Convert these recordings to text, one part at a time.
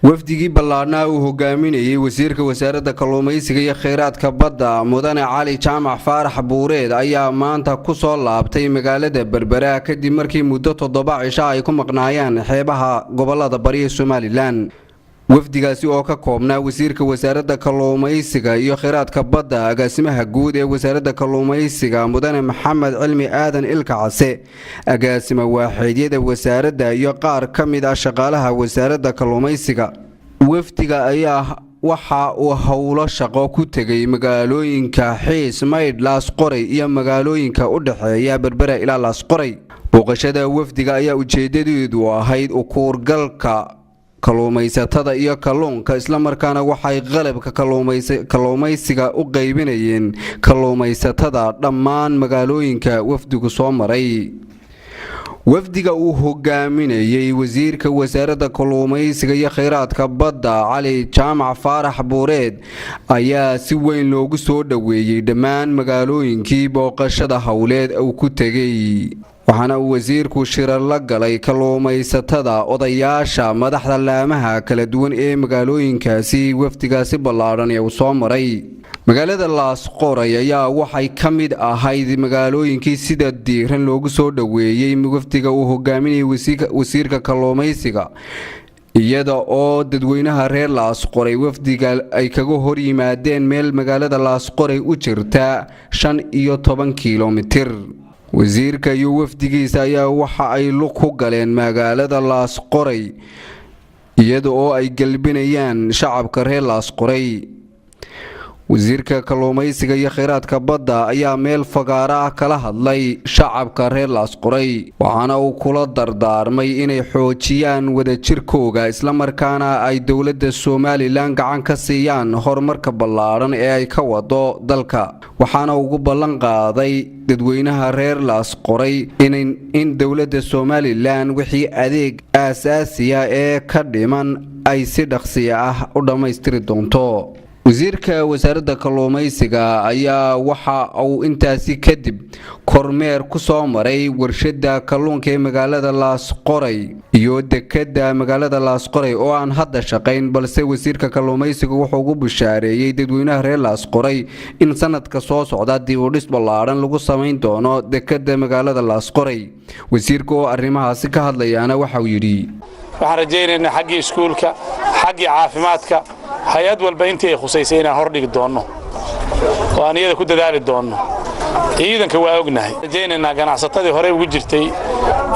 wafdigii ballaadhnaa uu hogaaminayay wasiirka wasaaradda kalluumaysiga iyo kheyraadka badda mudane cali jaamac faarax buureed ayaa maanta ku soo laabtay magaalada Berbera kadib markii muddo 7 cisho ay ku maqnaayeen xeebaha gobolada bari ee Somaliland. wafdigaasi oo ka koobnaa wasiirka wasaaradda kalluumaysiga iyo kheyraadka badda agaasimaha guud ee wasaaradda kalluumaysiga mudane maxamed cilmi aadan ilkacase agaasima waaxeedyada wasaaradda iyo qaar ka mid ah shaqaalaha wasaaradda kalluumaysiga. wafdiga ayaa waxa uu howlo shaqo ku tagay magaalooyinka Xiis, Maydh, Laasqoray iyo magaalooyinka u dhaxeeya Berbera ilaa Laasqoray. booqashada wafdiga ayaa ujeedadeedu ahayd u kuurgalka kalluumaysatada iyo kalluunka isla markaana waxay qalabka kalluumaysiga u qaybinayeen kalluumaysatada dhammaan magaalooyinka wafdigu soo maray. wafdiga uu hogaaminayay wasiirka wasaaradda kalluumaysiga iyo kheyraadka badda cali jaamac faarax buureed ayaa si weyn loogu soo dhaweeyay dhammaan magaalooyinkii booqashada howleed uu ku tagay. waxaana uu wasiirku shirar la galay kalluumaysatada, odayaasha, madaxda laamaha kala duwan ee magaalooyinkaasi wafdigaasi ballaadhan ee uu soo maray. magaalada Laasqoray ayaa waxay ka mid ahayd magaalooyinkii sida diiran loogu soo dhaweeyay wafdiga uu hogaaminayay wasiirka kalluumaysiga, iyada oo dadweynaha reer Laasqoray wafdiga ay kaga hor yimaadeen meel magaalada Laasqoray u jirta 15 kiiloomitir. wasiirka iyo wafdigiisa ayaa waxa ay lug ku galeen magaalada Laasqoray iyada oo ay galbinayaan shacabka reer Laasqoray. wasiirka kalluumaysiga iyo kheyraadka badda ayaa meel fagaara ah kala hadlay shacabka reer Laasqoray, waxaana uu kula dardaarmay inay xoojiyaan wadajirkooda isla markaana ay dowladda Somaliland gacan ka siiyaan horumarka ballaadhan ee ay ka wado dalka. waxaana ugu ballan qaaday dadweynaha reer Laasqoray in dowladda Somaliland wixii adeeg aasaasi ah ee ka dhiman ay si dhaqsi ah u dhameystiri doonto. wasiirka wasaaradda kalluumaysiga ayaa waxa uu intaasi kadib kormeer ku soo maray warshada kalluunka ee magaalada Laasqoray iyo dekedda magaalada Laasqoray oo aan hadda shaqayn, balse wasiirka kalluumaysiga wuxuu ugu bishaareeyay dadweynaha reer Laasqoray in sanadka soo socda dib u dhis ballaadhan lagu sameyn doono dekedda magaalada Laasqoray. wasiirka oo arrimahaasi ka hadlayana waxa uu yidhi: waxaan rajaynaynaa xaggii iskuulka, xaggii caafimaadka, hay'ad walba intii ay khusaysay inaan hordhigi doono oo aan iyada ku dadaali doono. ciidanka waa ognahay, rajaynaynaa ganacsatadii hore ugu jirtay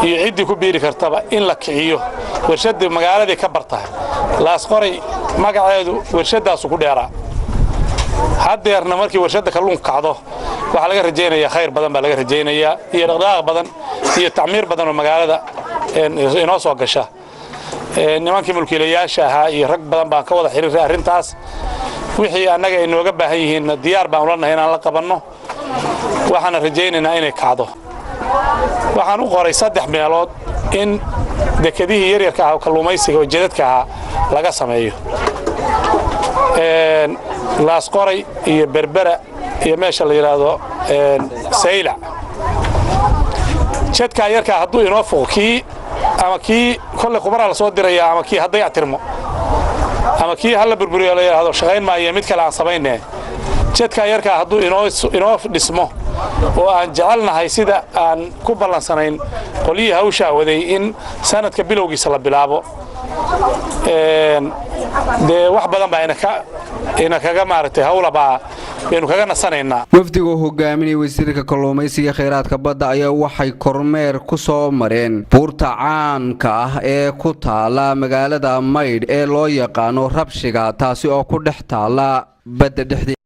iyo ciddii ku biiri kartaba in la kiciyo warshada magaaladii ka bartahay. Laasqoray magaceedu warshadaasu ku dheeraa. haddeerna markii warshada kalluunka kacdo waxaa laga rajaynayaa khayr badan baa laga rajaynayaa iyo dhaqdhaqaaq badan iyo tacmiir badan oo magaalada inoo soo gasha. nimankii mulkiilayaasha ahaa iyo rag badan baan ka wada xiriiray arrintaas. wixii annaga ay nooga baahan yihiin diyaar baan u leenahay inaan la qabanno, waxaana rajaynaynaa inay kacdo. waxaan u qoray 3 meelood in dekedihii yaryarka ah kalluumaysiga oo jadadka ahaa laga sameeyo. Laasqoray iyo Berbera iyo meesha la yiraahdo Saylac. jadka yarka hadduu inoo foqi ama kii kolle khubara la soo diraya ama kii hadday atirmo ama kii hal burburiyo la yiraahdo shaqayn maayo mid kale aan sameynay. jadka yarka hadduu inoo dhismo oo aan jecelnahay sida aan ku ballansanayn qoliyii hawsha waday in sanadka bilowgiisa la bilaabo. wax badan baa ina kaga maartay hawlaba inuu kaga nasanaynaa. wafdiga hogaaminayay wasiirka kalluumaysiga kheyraadka badda ayaa waxay kormeer ku soo mareen buurta caanka ah ee ku taala magaalada Maydh ee loo yaqaano Rabshiga, taasi oo ku dhex taala badda dhexdeeda.